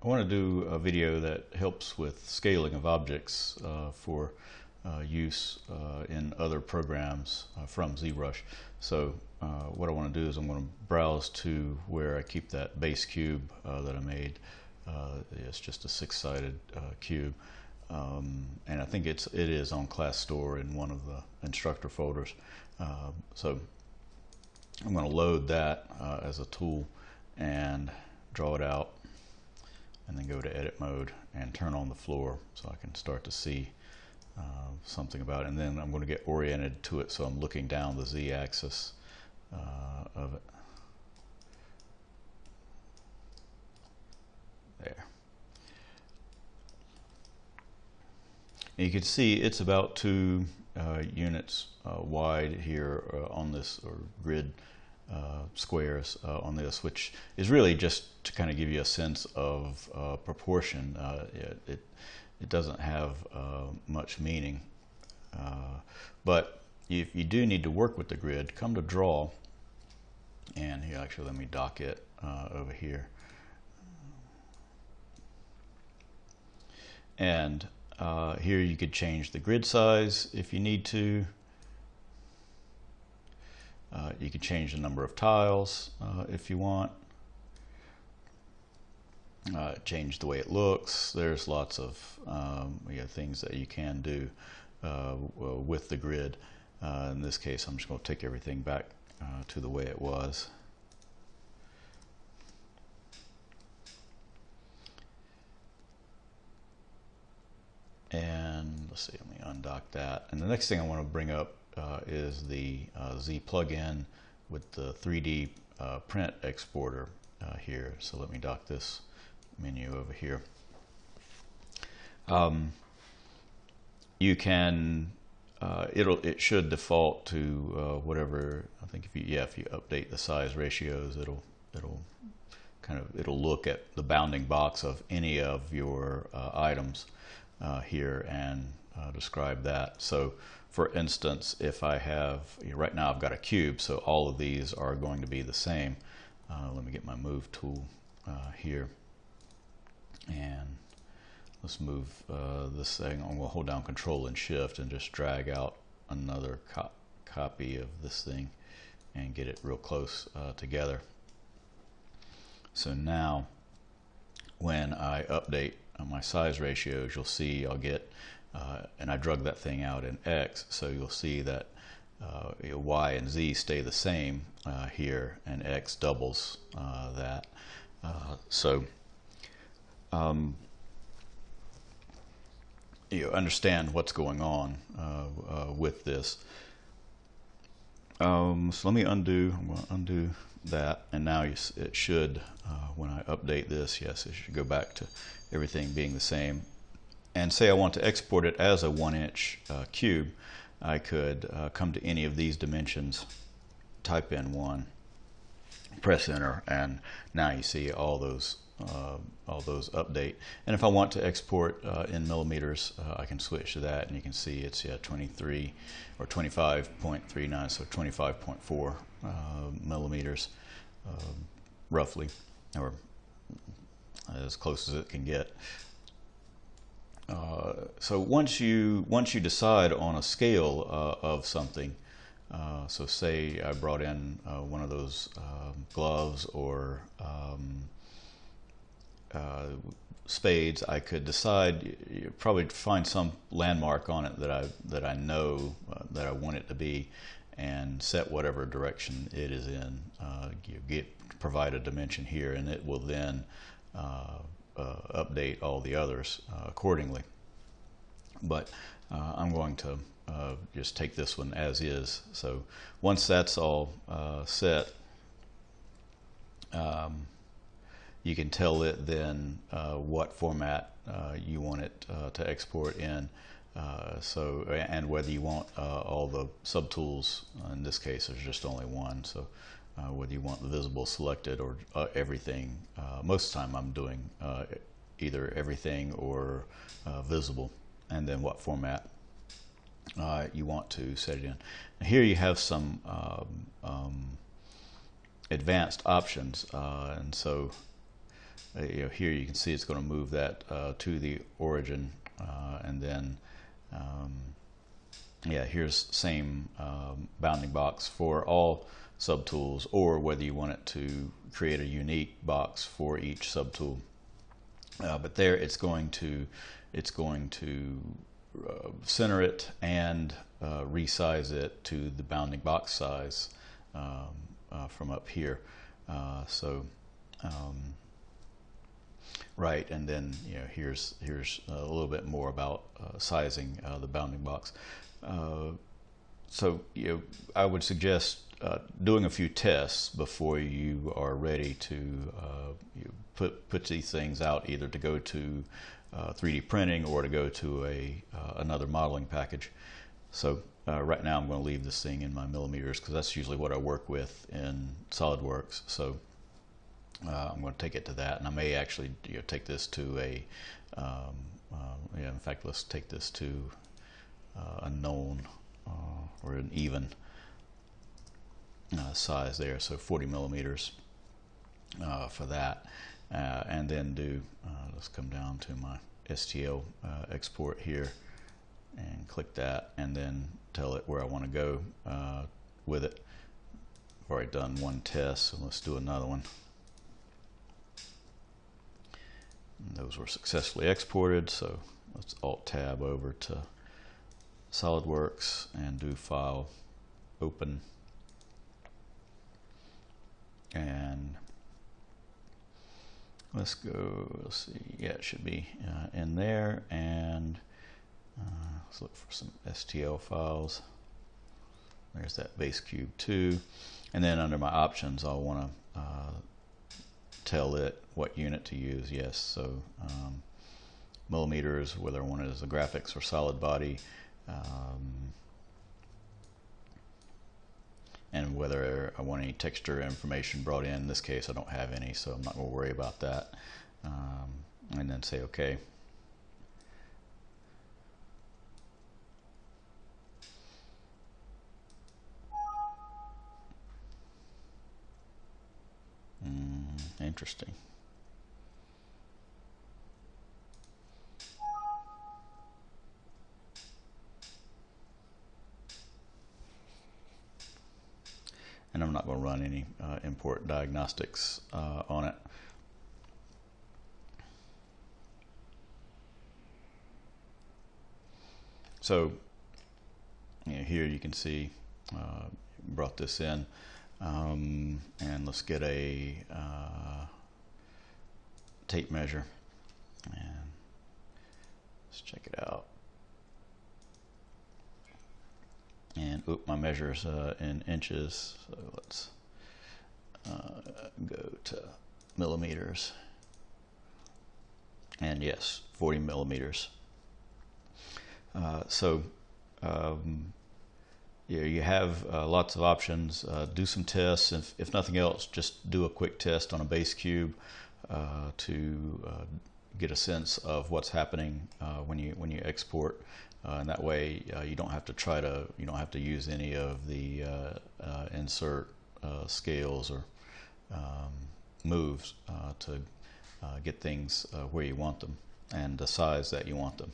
I want to do a video that helps with scaling of objects for use in other programs from ZBrush. So what I want to do is I'm going to browse to where I keep that base cube that I made. It's just a 6-sided cube, and I think it is on Class Store in one of the instructor folders. So I'm going to load that as a tool and draw it out, and then go to edit mode and turn on the floor so I can start to see something about it. And then I'm going to get oriented to it, so I'm looking down the z-axis of it. There. And you can see it's about 2 units wide here on this, or grid squares on this, which is really just to kind of give you a sense of proportion. It doesn't have much meaning, but if you do need to work with the grid, come to draw, and here, actually, let me dock it over here, and here you could change the grid size if you need to. You can change the number of tiles if you want. Change the way it looks. There's lots of things that you can do with the grid. In this case, I'm just going to take everything back to the way it was. And let's see, let me undock that. And the next thing I want to bring up is the Z plugin with the 3D print exporter here. So let me dock this menu over here. You can it should default to whatever. I think if you update the size ratios, it'll look at the bounding box of any of your items here and describe that. So for instance, if I have, right now I've got a cube, so all of these are going to be the same. Let me get my move tool here, and let's move this thing. I'm going to hold down Control and Shift and just drag out another copy of this thing and get it real close together. So now when I update my size ratios, you'll see I'll get and I drug that thing out in X, so you'll see that Y and Z stay the same here, and X doubles that. You understand what's going on with this. So let me undo. I'm going to undo that, and now it should, when I update this, yes, it should go back to everything being the same. And say I want to export it as a 1-inch cube, I could come to any of these dimensions, type in 1, press enter, and now you see all those update. And if I want to export in millimeters, I can switch to that, and you can see it's 23 or 25.39, so 25.4 millimeters roughly, or as close as it can get. So once you decide on a scale of something, so say I brought in one of those gloves or spades, I could decide, probably find some landmark on it that I know that I want it to be, and set whatever direction it is in. Provide a dimension here, and it will then update all the others accordingly. But I'm going to just take this one as is. So once that's all set, you can tell it then what format you want it to export in, and whether you want all the subtools. In this case, there's just only one, so whether you want the visible selected or everything. Most of the time I'm doing either everything or visible, and then what format you want to set it in. And here you have some advanced options, and so here you can see it's going to move that to the origin, and then yeah, here's same bounding box for all subtools, or whether you want it to create a unique box for each subtool. But there it's going to center it and resize it to the bounding box size from up here. Right, and then here's a little bit more about sizing the bounding box. So I would suggest doing a few tests before you are ready to put these things out, either to go to 3D printing or to go to another modeling package. So right now I'm going to leave this thing in my millimeters because that's usually what I work with in SolidWorks. So I'm going to take it to that, and I may actually take this to a in fact, let's take this to a known or an even size there, so 40 millimeters for that, and then do let's come down to my STL export here and click that, and then tell it where I want to go with it. I've already done one test, so let's do another one. And those were successfully exported, so let's Alt-Tab over to SolidWorks and do File, Open, and let's go, let's see, yeah, it should be in there, and let's look for some STL files. There's that base cube 2, and then under my options I'll want to tell it what unit to use. Yes, so millimeters, whether I want it as a graphics or solid body, and whether I want any texture information brought in. In this case I don't have any, so I'm not going to worry about that, and then say OK. Interesting. And I'm not going to run any import diagnostics on it. So here you can see brought this in, and let's get a tape measure and let's check it out. And my measure's in inches, so let's go to millimeters, and yes, 40 millimeters. You have lots of options. Do some tests. If nothing else, just do a quick test on a base cube to get a sense of what's happening when you export. And that way you don't have to use any of the insert scales or moves to get things where you want them and the size that you want them.